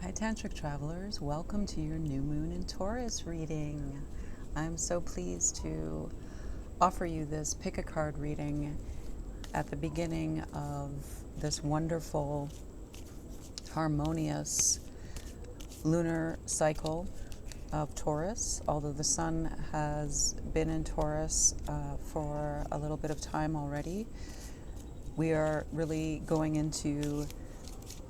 Hi Tantric Travelers, welcome to your new moon in Taurus reading. I'm so pleased to offer you this pick a card reading at the beginning of this wonderful, harmonious lunar cycle of Taurus. Although the sun has been in Taurus for a little bit of time already, we are really going into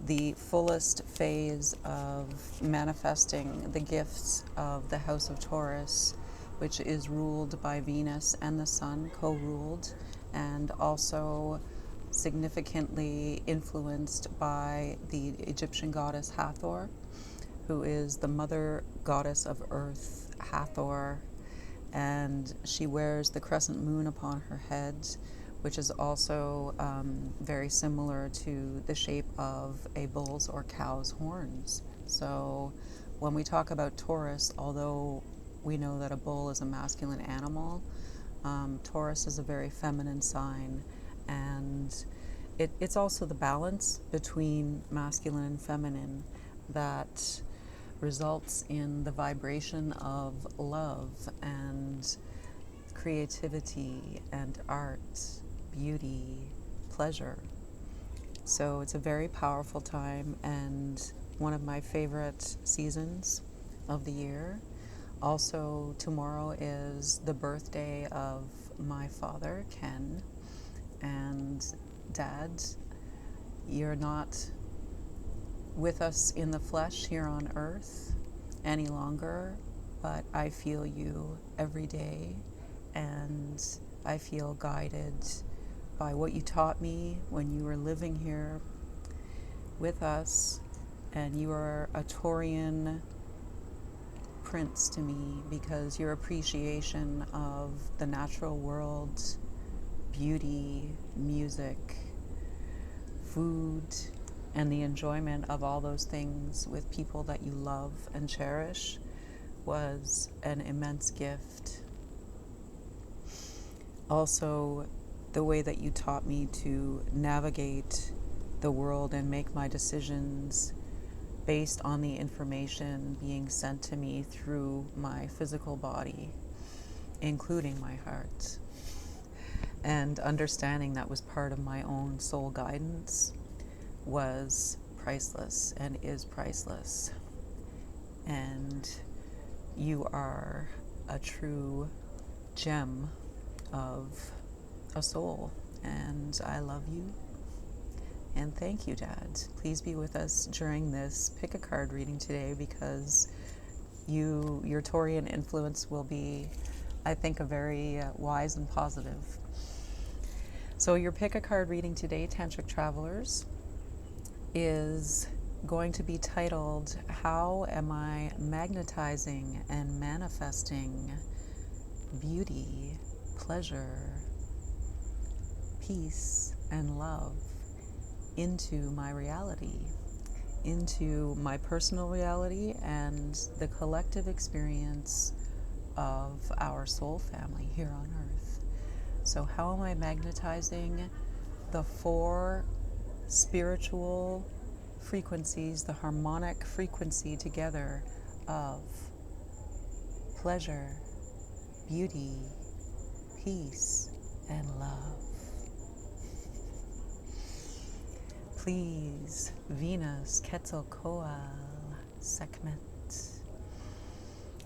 the fullest phase of manifesting the gifts of the House of Taurus, which is ruled by Venus and the Sun, co-ruled, and also significantly influenced by the Egyptian goddess Hathor, who is the mother goddess of Earth, Hathor, and she wears the crescent moon upon her head, which is also very similar to the shape of a bull's or cow's horns. So when we talk about Taurus, although we know that a bull is a masculine animal, Taurus is a very feminine sign, and it's also the balance between masculine and feminine that results in the vibration of love and creativity and art, beauty, pleasure. So it's a very powerful time and one of my favorite seasons of the year. Also, tomorrow is the birthday of my father, Ken, and Dad, you're not with us in the flesh here on earth any longer, but I feel you every day, and I feel guided by what you taught me when you were living here with us, and you are a Taurian prince to me because your appreciation of the natural world, beauty, music, food, and the enjoyment of all those things with people that you love and cherish was an immense gift. Also, the way that you taught me to navigate the world and make my decisions based on the information being sent to me through my physical body, including my heart, and understanding that was part of my own soul guidance was priceless and is priceless. And you are a true gem of a soul, and I love you. And thank you, Dad. Please be with us during this pick a card reading today, because your Taurian influence will be, I think, a very wise and positive. So your pick a card reading today, Tantric Travelers, is going to be titled, How Am I Magnetizing and Manifesting Beauty, Pleasure, Peace, and Love into my reality, into my personal reality and the collective experience of our soul family here on Earth. So how am I magnetizing the four spiritual frequencies, the harmonic frequency together of pleasure, beauty, peace, and love? Please, Venus, Quetzalcoatl, Sekhmet,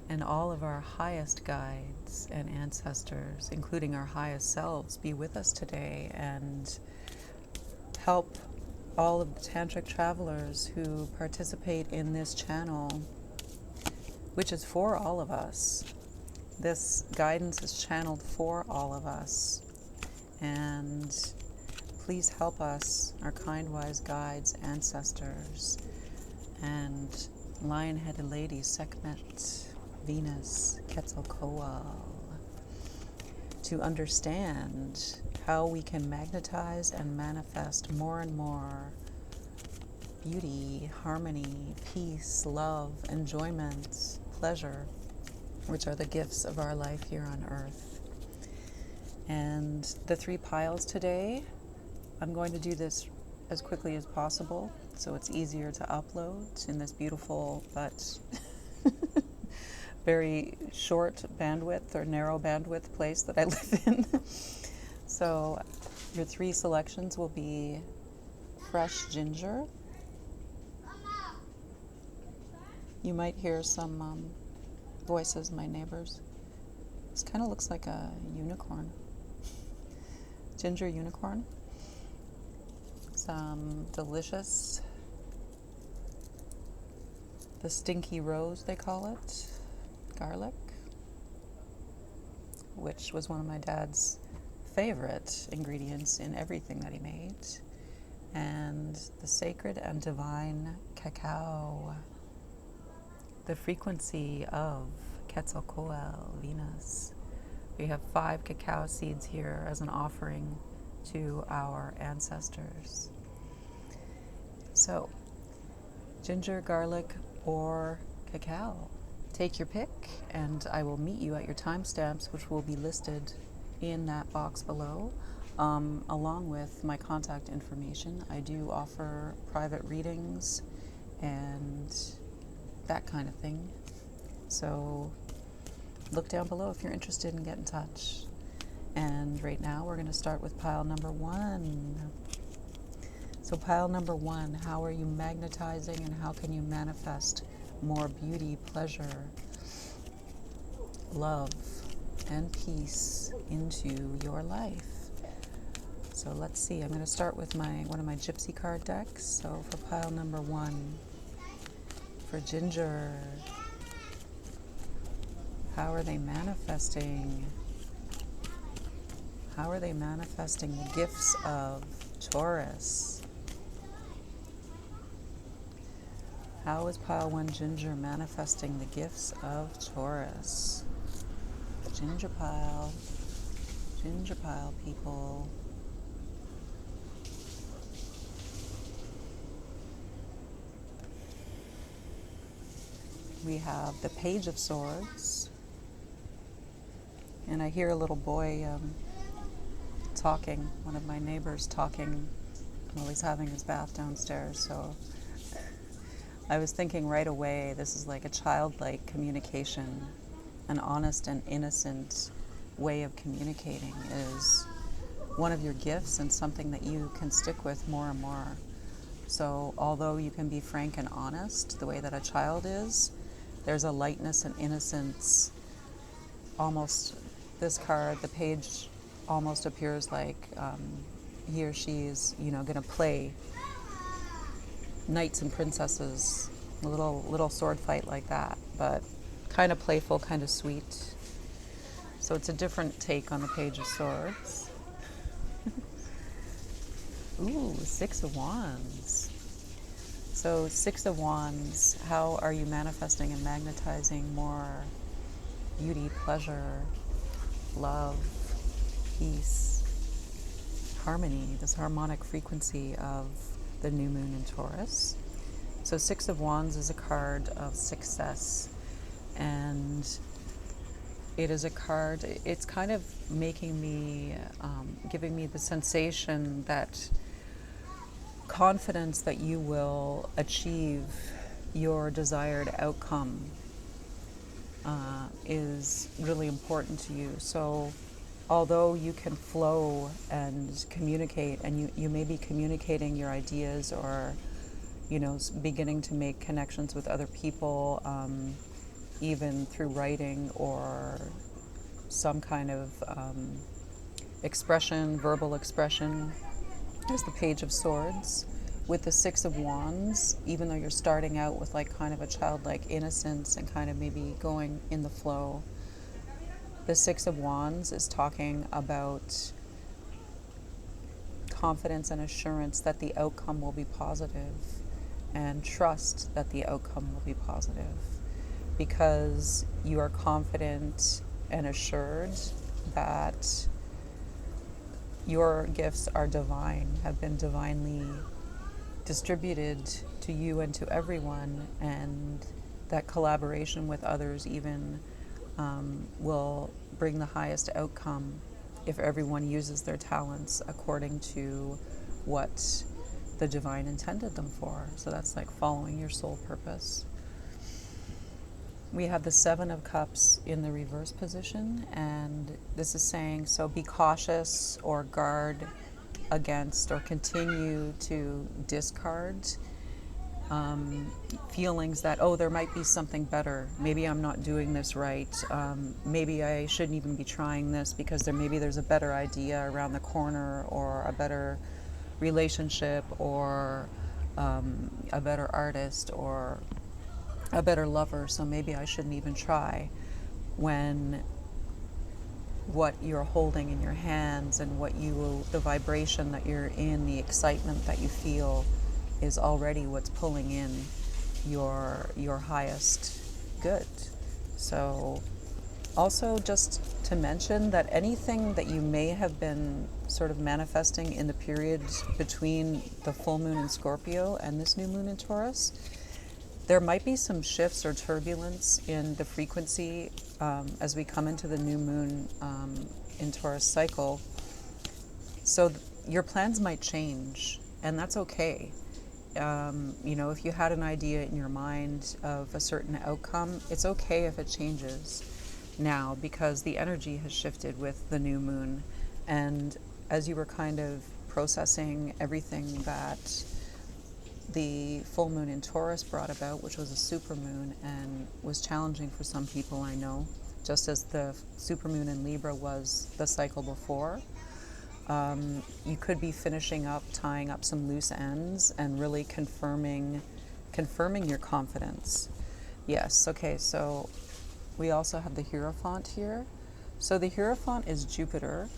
and all of our highest guides and ancestors, including our highest selves, be with us today and help all of the Tantric Travelers who participate in this channel, which is for all of us. This guidance is channeled for all of us, and please help us, our kind, wise guides, ancestors, and lion-headed ladies, Sekhmet, Venus, Quetzalcoatl, to understand how we can magnetize and manifest more and more beauty, harmony, peace, love, enjoyment, pleasure, which are the gifts of our life here on Earth. And the three piles today, I'm going to do this as quickly as possible so it's easier to upload in this beautiful but very short bandwidth or narrow bandwidth place that I live in. So your 3 selections will be fresh ginger. You might hear some voices, my neighbors. This kind of looks like a unicorn. Ginger unicorn. Some delicious, the stinky rose they call it, garlic, which was one of my dad's favorite ingredients in everything that he made, and the sacred and divine cacao, the frequency of Quetzalcoatl, Venus. We have 5 cacao seeds here as an offering to our ancestors. So, ginger, garlic, or cacao. Take your pick, and I will meet you at your timestamps, which will be listed in that box below, along with my contact information. I do offer private readings and that kind of thing. So look down below if you're interested and get in touch. And right now we're going to start with pile number 1. So pile number 1, how are you magnetizing and how can you manifest more beauty, pleasure, love, and peace into your life? So let's see. I'm going to start with one of my gypsy card decks. So for pile number 1, for ginger, how are they manifesting? How are they manifesting the gifts of Taurus? How is pile 1 ginger manifesting the gifts of Taurus? Ginger pile people. We have the Page of Swords, and I hear a little boy talking, one of my neighbors talking while he's having his bath downstairs. So I was thinking right away, this is like a childlike communication. An honest and innocent way of communicating is one of your gifts and something that you can stick with more and more. So although you can be frank and honest the way that a child is, there's a lightness and innocence. Almost, this card, the page, almost appears like he or she is, going to play knights and princesses, a little sword fight like that, but kind of playful, kind of sweet. So it's a different take on the Page of Swords. Ooh, 6 of Wands. So 6 of Wands, how are you manifesting and magnetizing more beauty, pleasure, love, peace, harmony, this harmonic frequency of the new moon in Taurus? So 6 of Wands is a card of success, and it is a card, it's kind of making me, giving me the sensation that confidence that you will achieve your desired outcome is really important to you. So although you can flow and communicate, and you may be communicating your ideas or, beginning to make connections with other people, even through writing or some kind of expression, verbal expression, as the Page of Swords. With the 6 of Wands, even though you're starting out with like kind of a childlike innocence and kind of maybe going in the flow, the 6 of Wands is talking about confidence and assurance that the outcome will be positive, and trust that the outcome will be positive, because you are confident and assured that your gifts are divine, have been divinely distributed to you and to everyone, and that collaboration with others even will bring the highest outcome if everyone uses their talents according to what the divine intended them for. So that's like following your soul purpose. We have the Seven of Cups in the reverse position, and this is saying, so be cautious or guard against or continue to discard feelings that, oh, there might be something better. Maybe I'm not doing this right. Maybe I shouldn't even be trying this because there's a better idea around the corner, or a better relationship, or a better artist, or a better lover, so maybe I shouldn't even try, when what you're holding in your hands and the vibration that you're in, the excitement that you feel, is already what's pulling in your highest good. So also just to mention that anything that you may have been sort of manifesting in the period between the full moon in Scorpio and this new moon in Taurus, there might be some shifts or turbulence in the frequency as we come into the new moon in Taurus cycle. So your plans might change, and that's okay. If you had an idea in your mind of a certain outcome, it's okay if it changes now, because the energy has shifted with the new moon. And as you were kind of processing everything that the full moon in Taurus brought about, which was a supermoon and was challenging for some people, I know, just as the supermoon in Libra was the cycle before. You could be finishing up, tying up some loose ends, and really confirming your confidence. Yes, okay, so we also have the Hierophant here. So the Hierophant is Jupiter,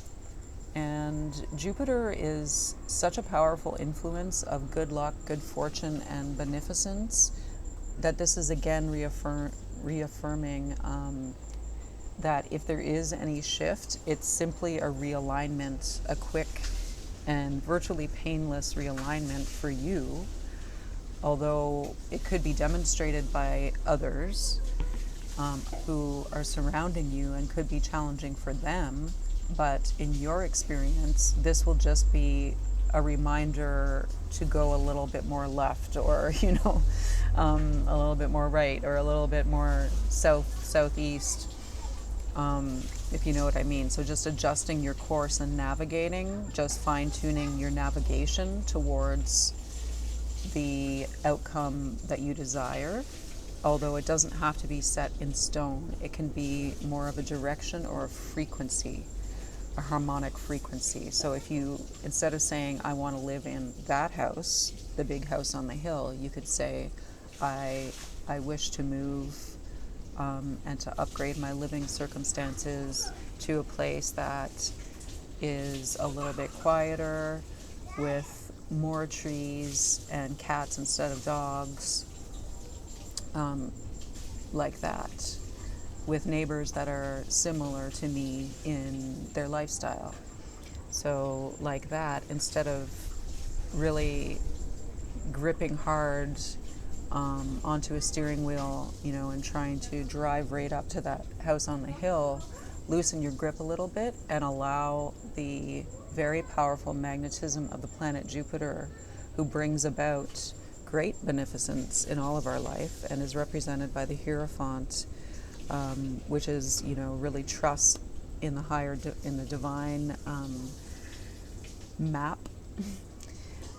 and Jupiter is such a powerful influence of good luck, good fortune, and beneficence, that this is again reaffirming that if there is any shift, it's simply a realignment, a quick and virtually painless realignment for you, although it could be demonstrated by others who are surrounding you and could be challenging for them. But in your experience, this will just be a reminder to go a little bit more left, or, a little bit more right, or a little bit more southeast, if you know what I mean. So just adjusting your course and navigating, just fine-tuning your navigation towards the outcome that you desire. Although it doesn't have to be set in stone. It can be more of a direction or a frequency, a harmonic frequency. So if you, instead of saying, I want to live in that house, the big house on the hill, you could say, I wish to move and to upgrade my living circumstances to a place that is a little bit quieter, with more trees and cats instead of dogs, like that, with neighbors that are similar to me in their lifestyle. So like that, instead of really gripping hard onto a steering wheel, and trying to drive right up to that house on the hill, loosen your grip a little bit and allow the very powerful magnetism of the planet Jupiter, who brings about great beneficence in all of our life and is represented by the Hierophant, which is, really trust in the higher, in the divine map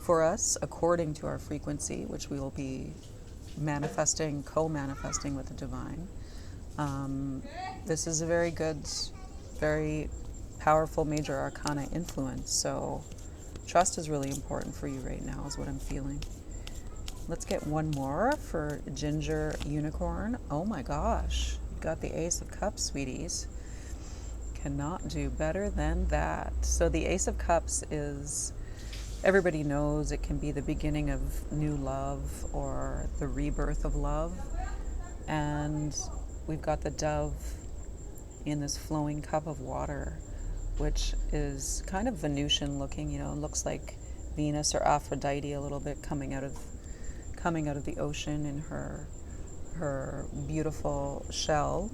for us according to our frequency, which we will be manifesting, co-manifesting with the divine. This is a very good, very powerful major arcana influence. So trust is really important for you right now, is what I'm feeling. Let's get one more for Ginger Unicorn. Oh my gosh, you got the Ace of Cups, sweeties. Cannot do better than that. So the Ace of Cups is, everybody knows it can be the beginning of new love or the rebirth of love. And we've got the Dove in this flowing cup of water, which is kind of Venusian looking, it looks like Venus or Aphrodite a little bit coming out of the ocean in her beautiful shell.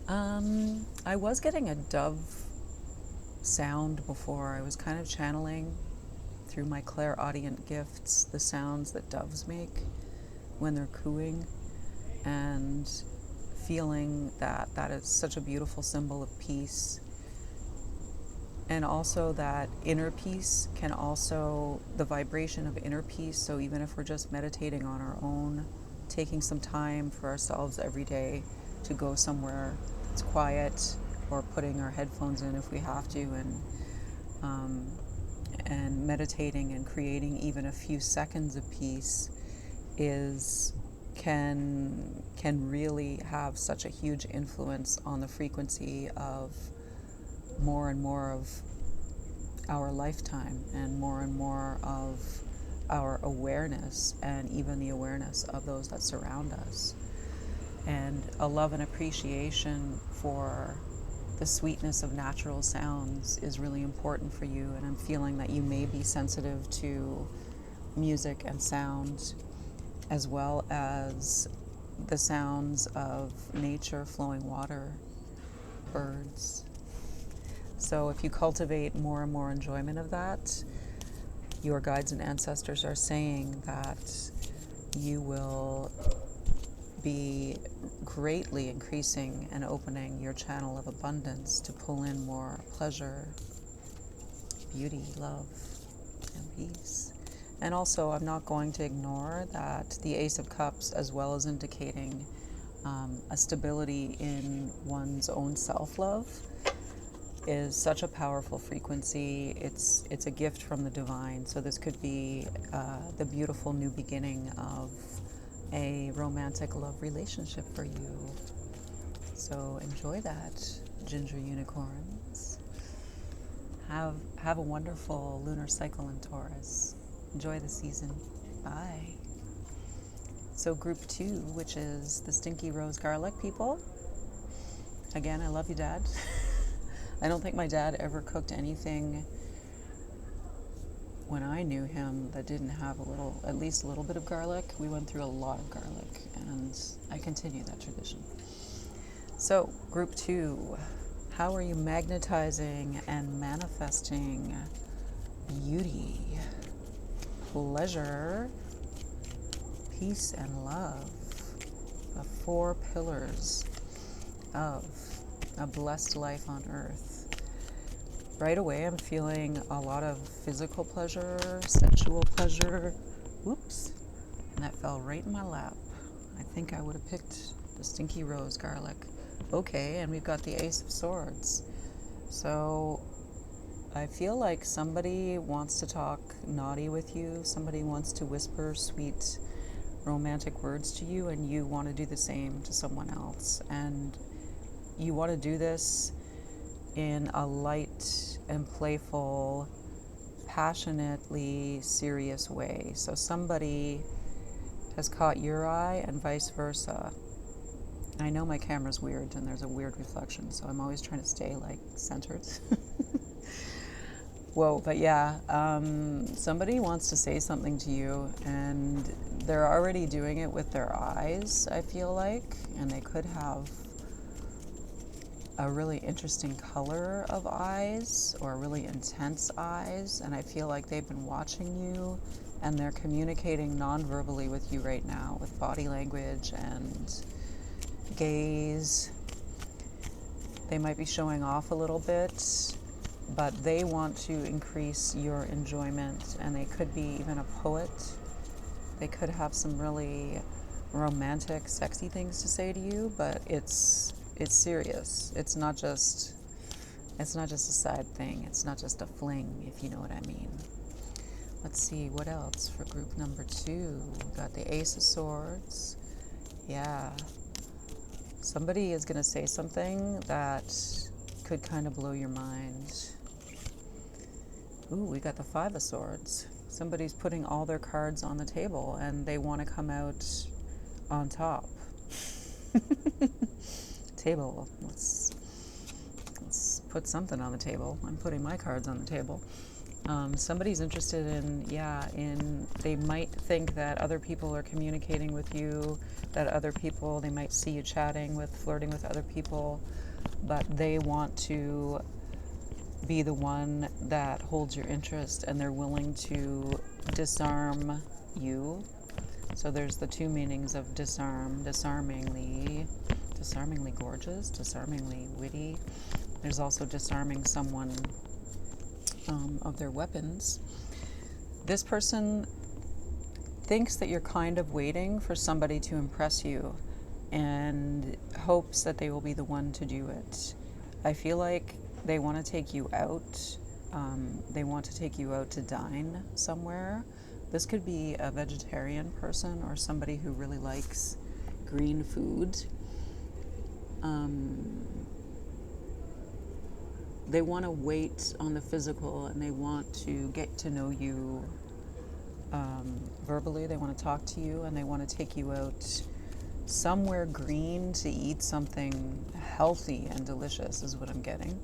I was getting a dove sound before. I was kind of channeling through my clairaudient gifts the sounds that doves make when they're cooing, and feeling that that is such a beautiful symbol of peace. And also that inner peace can also, the vibration of inner peace, so even if we're just meditating on our own, taking some time for ourselves every day to go somewhere that's quiet, or putting our headphones in if we have to, and meditating and creating even a few seconds of peace can really have such a huge influence on the frequency of more and more of our lifetime, and more of our awareness, and even the awareness of those that surround us. And a love and appreciation for the sweetness of natural sounds is really important for you. And I'm feeling that you may be sensitive to music and sound, as well as the sounds of nature, flowing water, birds. So if you cultivate more and more enjoyment of that, your guides and ancestors are saying that you will be greatly increasing and opening your channel of abundance to pull in more pleasure, beauty, love, and peace. And also, I'm not going to ignore that the Ace of Cups, as well as indicating a stability in one's own self-love, is such a powerful frequency. It's a gift from the divine. So this could be the beautiful new beginning of a romantic love relationship for you. So enjoy that, ginger unicorns. Have a wonderful lunar cycle in Taurus. Enjoy the season. Bye. So group 2, which is the stinky rose garlic people. Again, I love you, Dad. I don't think my dad ever cooked anything when I knew him that didn't have at least a little bit of garlic. We went through a lot of garlic, and I continue that tradition. So, group 2, how are you magnetizing and manifesting beauty, pleasure, peace, and love? The 4 pillars of a blessed life on earth. Right away, I'm feeling a lot of physical pleasure, sexual pleasure. Whoops. And that fell right in my lap. I think I would have picked the stinky rose garlic. Okay, and we've got the Ace of Swords. So I feel like somebody wants to talk naughty with you. Somebody wants to whisper sweet, romantic words to you, and you want to do the same to someone else. And you want to do this in a light and playful, passionately serious way. So somebody has caught your eye and vice versa. I know my camera's weird and there's a weird reflection, so I'm always trying to stay centered. Whoa, but yeah, somebody wants to say something to you, and they're already doing it with their eyes, I feel like, and they could have a really interesting color of eyes, or really intense eyes, and I feel like they've been watching you, and they're communicating non-verbally with you right now with body language and gaze. They might be showing off a little bit, but they want to increase your enjoyment, and they could be even a poet. They could have some really romantic, sexy things to say to you, but it's serious. It's not just a side thing. It's not just a fling, if you know what I mean. Let's see, what else for group number 2? We got the Ace of Swords. Yeah. Somebody is going to say something that could kind of blow your mind. Ooh, we got the 5 of Swords. Somebody's putting all their cards on the table, and they want to come out on top. Table. Let's put something on the table. I'm putting my cards on the table. Somebody's interested in they might think that other people are communicating with you, that other people, they might see you chatting with, flirting with other people, but they want to be the one that holds your interest, and they're willing to disarm you. So there's the two meanings of disarm: disarmingly gorgeous, disarmingly witty. There's also disarming someone of their weapons. This person thinks that you're kind of waiting for somebody to impress you and hopes that they will be the one to do it. I feel like they want to take you out. They want to take you out to dine somewhere. This could be a vegetarian person or somebody who really likes green food. They want to wait on the physical, and they want to get to know you verbally. They want to talk to you, and they want to take you out somewhere green to eat something healthy and delicious is what I'm getting.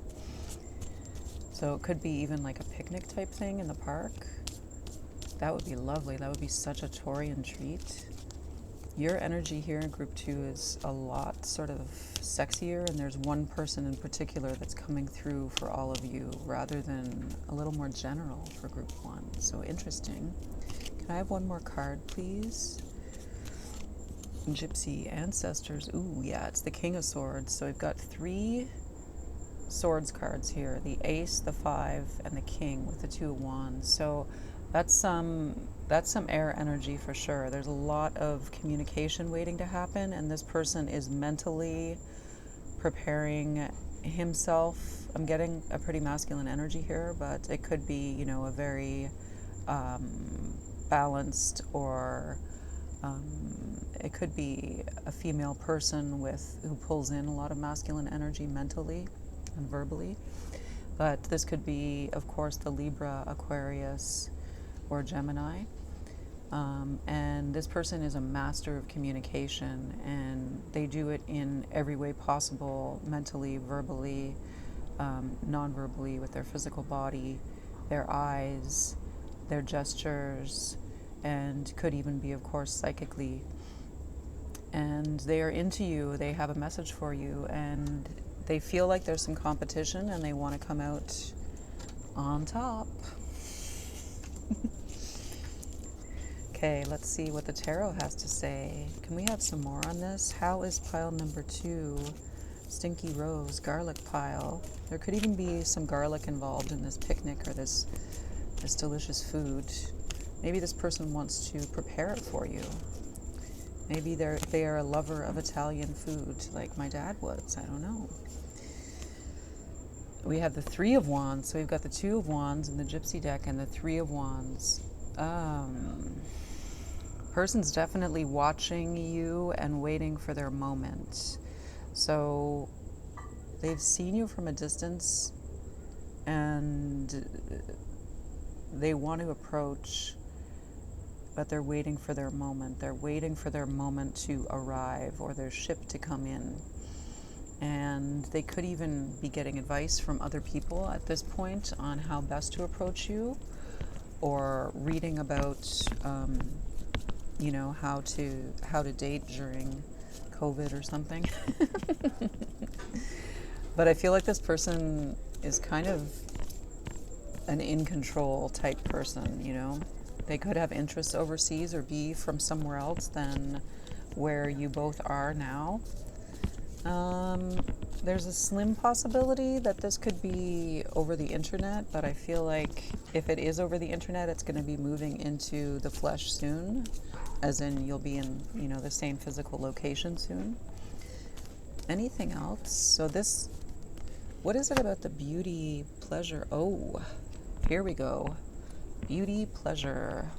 So it could be even like a picnic type thing in the park. That would be lovely. That would be such a Taurian treat. Your energy here in group 2 is a lot sort of sexier, and there's one person in particular that's coming through for all of you rather than a little more general for group 1. So interesting. Can I have one more card, please? Gypsy ancestors. Ooh, yeah, it's the King of Swords. So we've got 3 swords cards here: the Ace, the 5, and the King with the 2 of Wands. So that's some air energy for sure. There's a lot of communication waiting to happen, and this person is mentally preparing himself. I'm getting a pretty masculine energy here, but it could be, you know, a very balanced, or it could be a female person who pulls in a lot of masculine energy mentally and verbally. But this could be, of course, the Libra, Aquarius, or Gemini. And this person is a master of communication, and they do it in every way possible: mentally, verbally, non-verbally, with their physical body, their eyes, their gestures, and could even be, of course, psychically. And they are into you, they have a message for you, and they feel like there's some competition, and they want to come out on top. Okay, let's see what the tarot has to say. Can we have some more on this? How is pile number 2? Stinky Rose, garlic pile. There could even be some garlic involved in this picnic or this delicious food. Maybe this person wants to prepare it for you. Maybe they are a lover of Italian food, like my dad was. I don't know. We have the 3 of Wands. So we've got the 2 of Wands in the Gypsy deck and the 3 of Wands. Person's definitely watching you and waiting for their moment. So they've seen you from a distance, and they want to approach, but they're waiting for their moment. They're waiting for their moment to arrive, or their ship to come in. And they could even be getting advice from other people at this point on how best to approach you, or reading about you know, how to date during COVID or something. But I feel like this person is kind of an in control type person, you know. They could have interests overseas or be from somewhere else than where you both are now. There's a slim possibility that this could be over the internet, but I feel like if it is over the internet, it's going to be moving into the flesh soon, as in you'll be in, you know, the same physical location soon. Anything else? So this, what is it about the beauty, pleasure? Oh, here we go. Beauty, pleasure,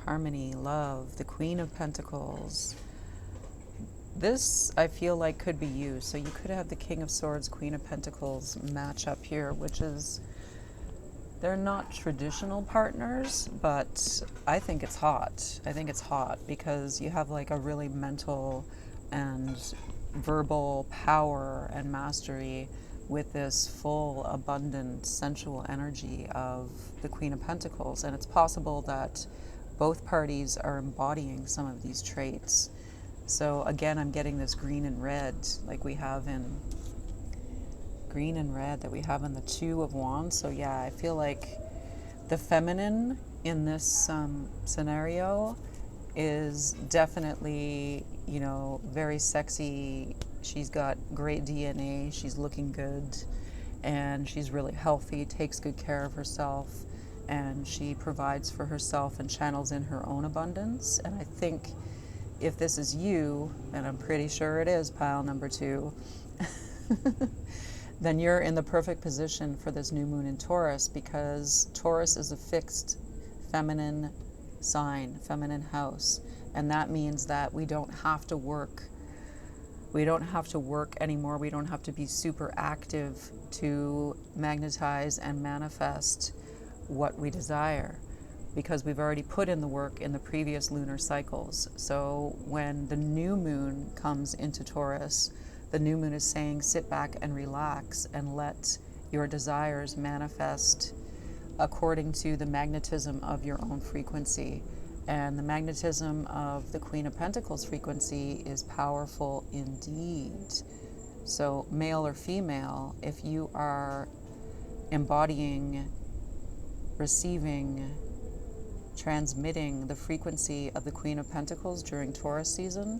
harmony, love, the Queen of Pentacles. This, I feel like, could be you. So you could have the King of Swords, Queen of Pentacles match up here, which is, they're not traditional partners, but I think it's hot. I think it's hot because you have like a really mental and verbal power and mastery with this full, abundant, sensual energy of the Queen of Pentacles. And it's possible that both parties are embodying some of these traits. So again, I'm getting this green and red like we have in green and red that we have in the Two of Wands. So yeah, I feel like the feminine in this scenario is definitely, you know, very sexy. She's got great DNA. She's looking good, and she's really healthy, takes good care of herself, and she provides for herself and channels in her own abundance. And I think if this is you, and I'm pretty sure it is, pile number 2, then you're in the perfect position for this new moon in Taurus, because Taurus is a fixed feminine sign, feminine house. And that means that we don't have to work. We don't have to work anymore. We don't have to be super active to magnetize and manifest what we desire, because we've already put in the work in the previous lunar cycles. So when the new moon comes into Taurus, the new moon is saying, sit back and relax and let your desires manifest according to the magnetism of your own frequency. And the magnetism of the Queen of Pentacles frequency is powerful indeed. So male or female, if you are embodying, receiving, transmitting the frequency of the Queen of Pentacles during Taurus season,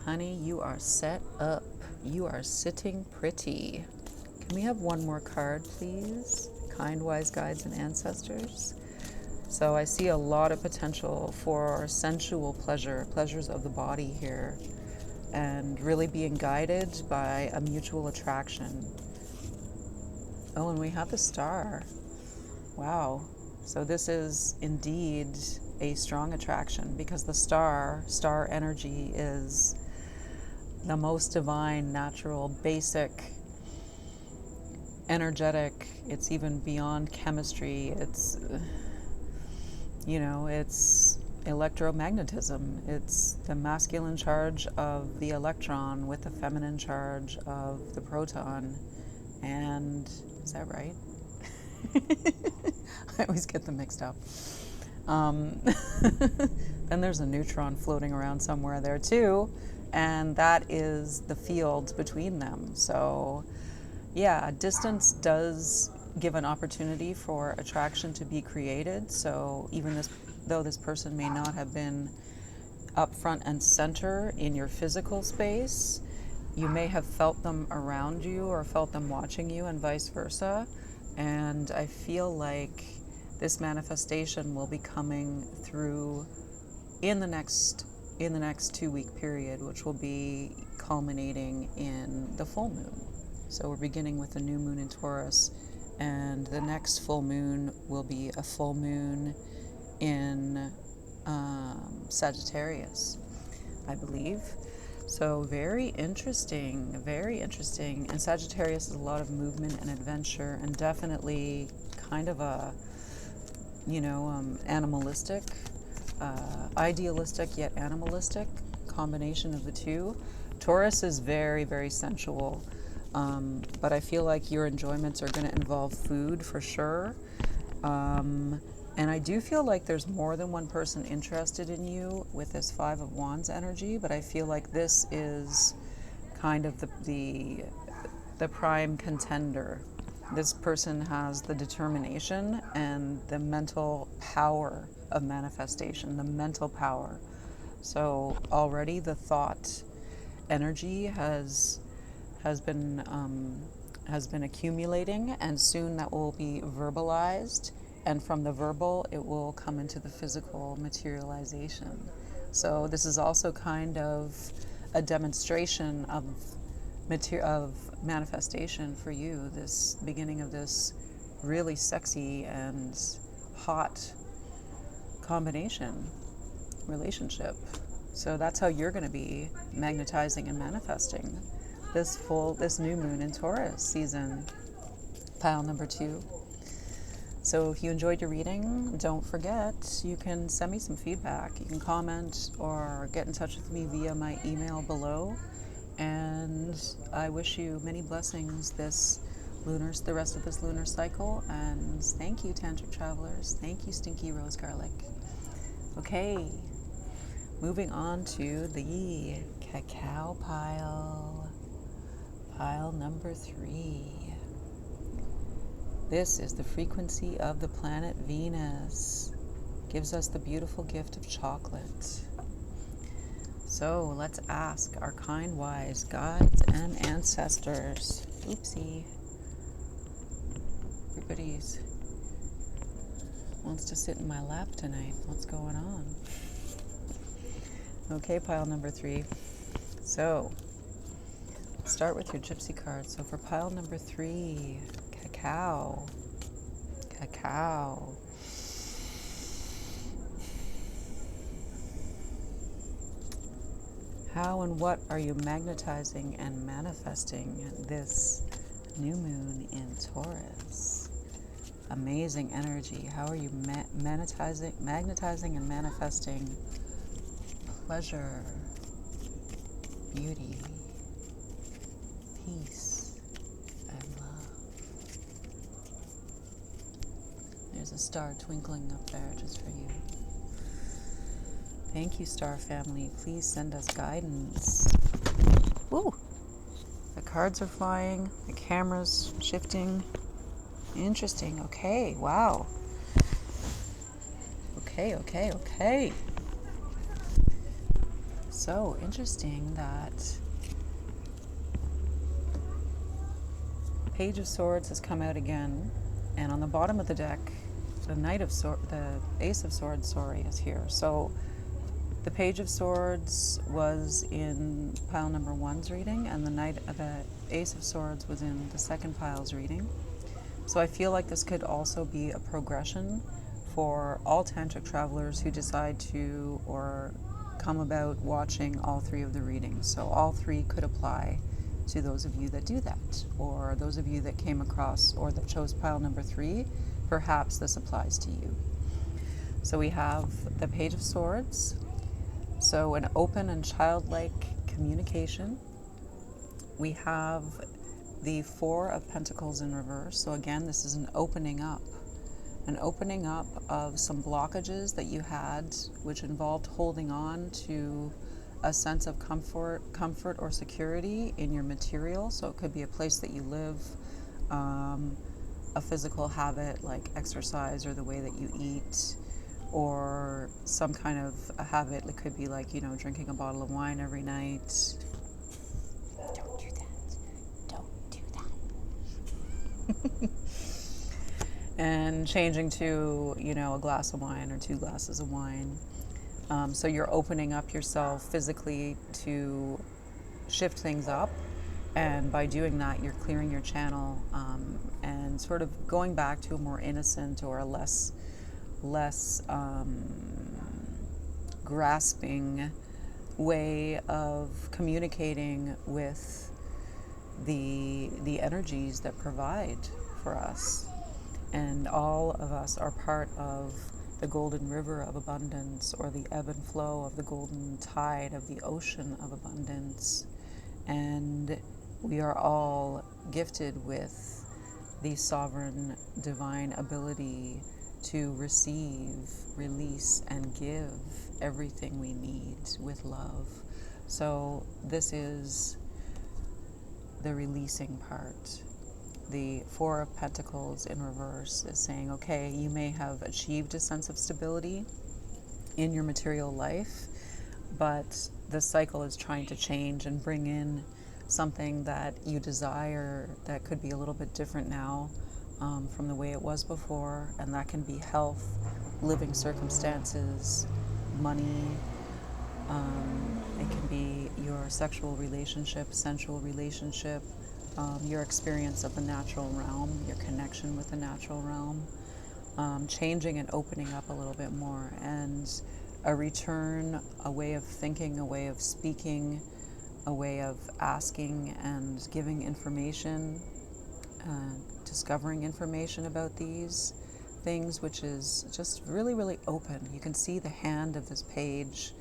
honey, you are set up. You are sitting pretty. Can we have one more card, please? Kind, wise guides and ancestors. So I see a lot of potential for sensual pleasures of the body here, and really being guided by a mutual attraction. Oh, and we have the Star. Wow. So this is indeed a strong attraction, because the star energy is the most divine, natural, basic, energetic. It's even beyond chemistry. It's, you know, it's electromagnetism. It's the masculine charge of the electron with the feminine charge of the proton. And is that right? I always get them mixed up. Then there's a neutron floating around somewhere there too, and that is the field between them. So yeah, distance does give an opportunity for attraction to be created. So even though this person may not have been up front and center in your physical space, you may have felt them around you or felt them watching you, and vice versa. And I feel like this manifestation will be coming through in the next 2-week period, which will be culminating in the full moon. So we're beginning with the new moon in Taurus, and the next full moon will be a full moon in Sagittarius, I believe. So very interesting, very interesting. And Sagittarius is a lot of movement and adventure, and definitely kind of a, you know, animalistic, idealistic yet animalistic combination of the two. Taurus is very, very sensual, but I feel like your enjoyments are going to involve food for sure. And I do feel like there's more than one person interested in you with this Five of Wands energy, but I feel like this is kind of the prime contender. This person has the determination and the mental power of manifestation, the mental power. So already the thought energy has been accumulating, and soon that will be verbalized. And from the verbal, it will come into the physical materialization. So this is also kind of a demonstration of manifestation for you, this beginning of this really sexy and hot combination relationship. So that's how you're going to be magnetizing and manifesting this new moon in Taurus season, pile number 2. So if you enjoyed your reading, don't forget, you can send me some feedback. You can comment or get in touch with me via my email below. And I wish you many blessings the rest of this lunar cycle. And thank you, Tantric Travelers. Thank you, Stinky Rose Garlic. Okay, moving on to the Cacao pile. Pile number 3. This is the frequency of the planet Venus. Gives us the beautiful gift of chocolate. So let's ask our kind, wise guides and ancestors. Oopsie. Everybody's wants to sit in my lap tonight. What's going on? Okay, pile number 3. So, start with your gypsy card. So for pile number 3, Cacao. Cacao. How and what are you magnetizing and manifesting this new moon in Taurus? Amazing energy. How are you magnetizing and manifesting pleasure, beauty, peace, and love? There's a star twinkling up there just for you. Thank you, star family. Please send us guidance. Ooh, the cards are flying, the camera's shifting. Interesting. Okay, wow. Okay. So interesting that Page of Swords has come out again, and on the bottom of the deck, the Ace of Swords, is here. So the Page of Swords was in pile number 1's reading, and the Ace of Swords was in the second pile's reading. So I feel like this could also be a progression for all Tantric Travelers who decide to or come about watching all 3 of the readings. So all 3 could apply to those of you that do that, or those of you that came across or that chose pile number 3, perhaps this applies to you. So we have the Page of Swords, so an open and childlike communication. We have the 4 of Pentacles in reverse. So again, this is an opening up of some blockages that you had, which involved holding on to a sense of comfort or security in your material. So it could be a place that you live, a physical habit like exercise or the way that you eat, or some kind of a habit. It could be like, drinking a bottle of wine every night. And changing to, a glass of wine or 2 glasses of wine. So you're opening up yourself physically to shift things up. And by doing that, you're clearing your channel and sort of going back to a more innocent or a less grasping way of communicating with the energies that provide for us. And all of us are part of the golden river of abundance, or the ebb and flow of the golden tide of the ocean of abundance. And we are all gifted with the sovereign divine ability to receive, release, and give everything we need with love. So this is the releasing part. The 4 of Pentacles in reverse is saying, okay, you may have achieved a sense of stability in your material life, but the cycle is trying to change and bring in something that you desire that could be a little bit different now from the way it was before. And that can be health, living circumstances, money. It can be your sexual relationship, sensual relationship, your experience of the natural realm, your connection with the natural realm, changing and opening up a little bit more, and a return, a way of thinking, a way of speaking, a way of asking and giving information, discovering information about these things, which is just really, really open. You can see the hand of this page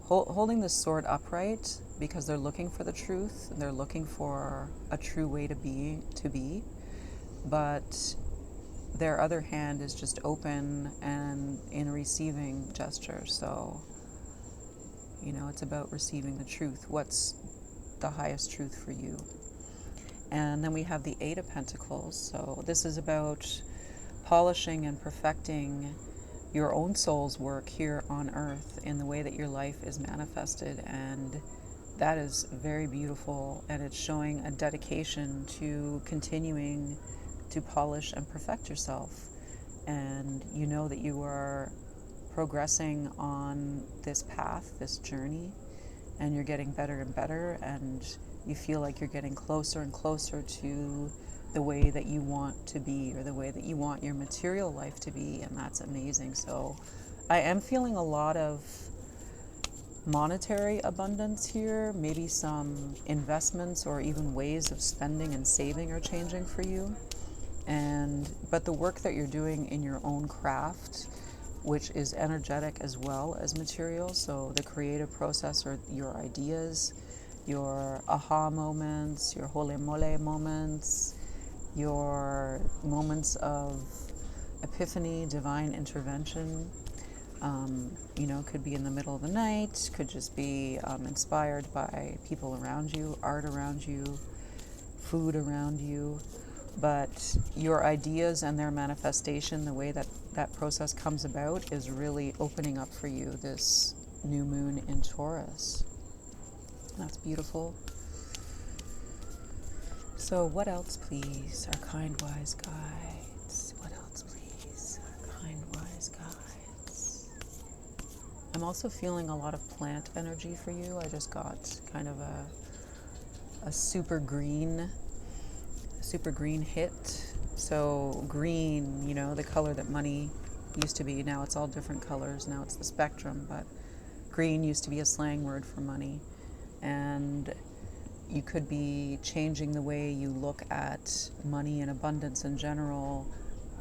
holding the sword upright, because they're looking for the truth. They're looking for a true way to be, but their other hand is just open and in a receiving gesture. So, it's about receiving the truth. What's the highest truth for you? And then we have the Eight of Pentacles. So this is about polishing and perfecting your own soul's work here on earth in the way that your life is manifested. And that is very beautiful, and it's showing a dedication to continuing to polish and perfect yourself. And you know that you are progressing on this path, this journey, and you're getting better and better, and you feel like you're getting closer and closer to the way that you want to be, or the way that you want your material life to be, and that's amazing. So I am feeling a lot of monetary abundance here. Maybe some investments or even ways of spending and saving are changing for you. But the work that you're doing in your own craft, which is energetic as well as material, so the creative process, or your ideas, your aha moments, your hole mole moments, your moments of epiphany, divine intervention, could be in the middle of the night, could just be inspired by people around you, art around you, food around you. But your ideas and their manifestation, the way that that process comes about, is really opening up for you this new moon in Taurus. That's beautiful. So what else, please, our kind wise guides? What else, please, our kind wise guides? I'm also feeling a lot of plant energy for you. I just got kind of a super green hit. So green, the color that money used to be. Now it's all different colors. Now it's the spectrum, but green used to be a slang word for money. And you could be changing the way you look at money and abundance in general,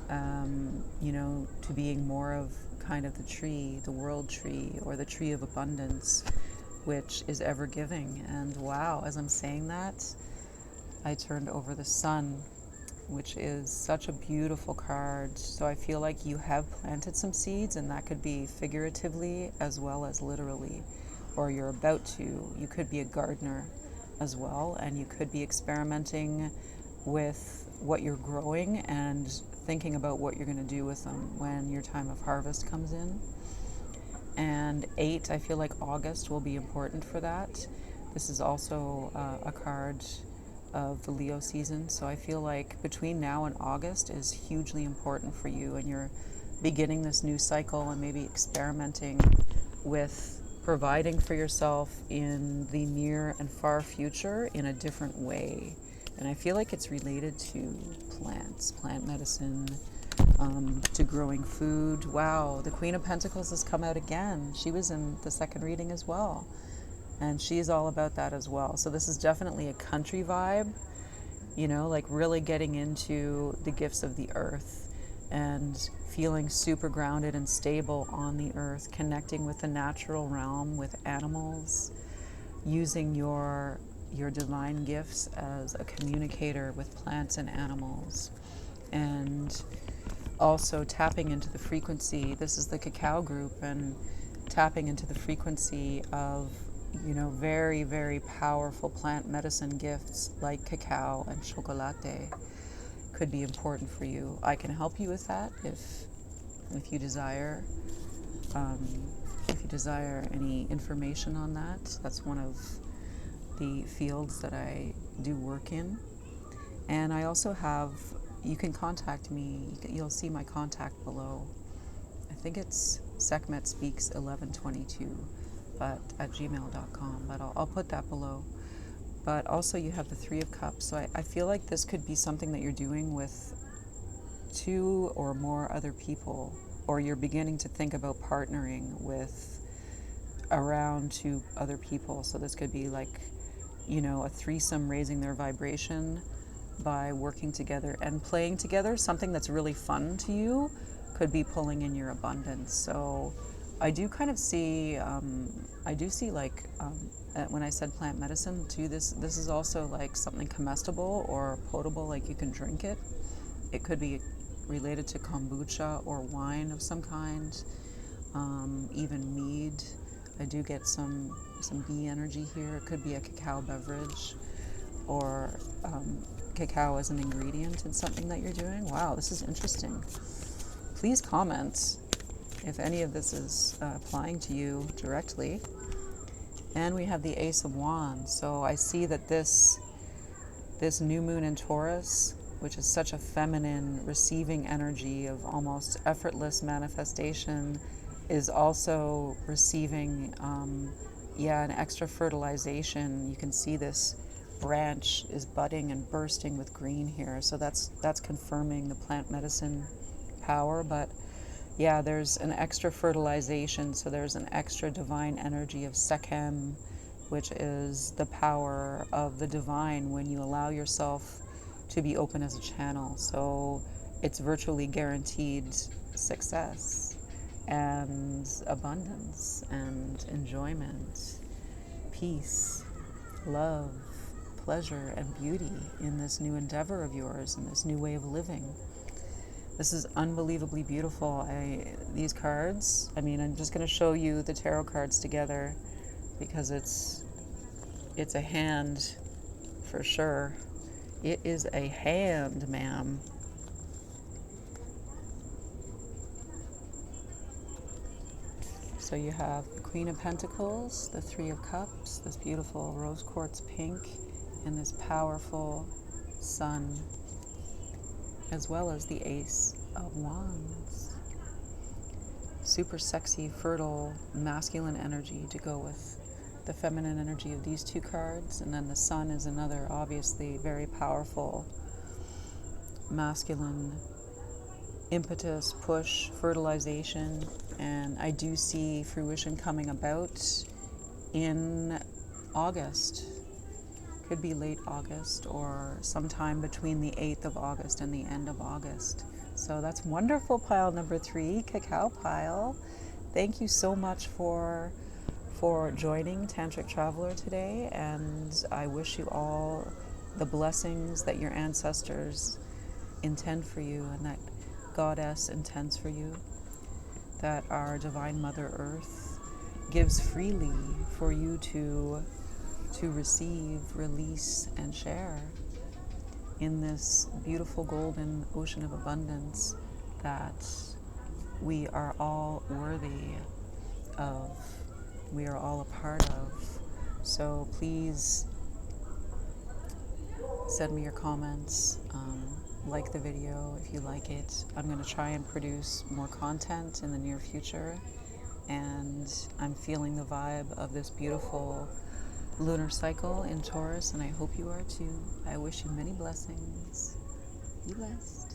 to being more of kind of the tree, the world tree, or the tree of abundance, which is ever giving. And wow, as I'm saying that, I turned over the sun, which is such a beautiful card. So I feel like you have planted some seeds, and that could be figuratively as well as literally, or you're about to. You could be a gardener as well, and you could be experimenting with what you're growing and thinking about what you're going to do with them when your time of harvest comes in. And 8, I feel like August will be important for that. This is also a card of the Leo season, so I feel like between now and August is hugely important for you, and you're beginning this new cycle and maybe experimenting with providing for yourself in the near and far future in a different way. And I feel like it's related to plants, plant medicine, to growing food. Wow, the Queen of Pentacles has come out again. She was in the second reading as well, and she's all about that as well. So this is definitely a country vibe, like really getting into the gifts of the earth and feeling super grounded and stable on the earth, connecting with the natural realm, with animals, using your divine gifts as a communicator with plants and animals, and also tapping into the frequency. This is the Cacao group, and tapping into the frequency of very, very powerful plant medicine gifts like cacao and chocolate could be important for you. I can help you with that if you desire. If you desire any information on that, that's one of the fields that I do work in. And I also have, you can contact me. You'll see my contact below. I think it's Sekhmet Speaks 1122. But at gmail.com, but I'll put that below. But also you have the Three of Cups, so I feel like this could be something that you're doing with 2 or more other people, or you're beginning to think about partnering with around 2 other people. So this could be like, a threesome, raising their vibration by working together and playing together. Something that's really fun to you could be pulling in your abundance. So I do kind of see, when I said plant medicine too, this is also like something comestible or potable, like you can drink it. It could be related to kombucha or wine of some kind, even mead. I do get some bee energy here. It could be a cacao beverage, or cacao as an ingredient in something that you're doing. Wow, this is interesting. Please comment if any of this is applying to you directly. And we have the Ace of Wands. So I see that this new moon in Taurus, which is such a feminine, receiving energy of almost effortless manifestation, is also receiving, an extra fertilization. You can see this branch is budding and bursting with green here. So that's confirming the plant medicine power. But yeah, there's an extra fertilization. So there's an extra divine energy of Sekhmet, which is the power of the divine when you allow yourself to be open as a channel. So it's virtually guaranteed success and abundance and enjoyment, peace, love, pleasure, and beauty in this new endeavor of yours, in this new way of living. This is unbelievably beautiful. These cards, I'm just going to show you the tarot cards together because it's a hand for sure. It is a hand, ma'am. So you have the Queen of Pentacles, the Three of Cups, this beautiful rose quartz pink, and this powerful Sun, as well as the Ace of Wands. Super sexy, fertile, masculine energy to go with the feminine energy of these two cards. And then the Sun is another, obviously, very powerful, masculine impetus, push, fertilization. And I do see fruition coming about in August. Could be late August or sometime between the 8th of August and the end of August. So that's wonderful, pile number 3, Cacao pile. Thank you so much for joining Tantric Traveler today, and I wish you all the blessings that your ancestors intend for you and that Goddess intends for you, that our Divine Mother Earth gives freely for you to receive, release, and share in this beautiful golden ocean of abundance that we are all worthy of, we are all a part of. So please send me your comments, like the video if you like it. I'm going to try and produce more content in the near future, and I'm feeling the vibe of this beautiful lunar cycle in Taurus, and I hope you are too. I wish you many blessings. Be blessed.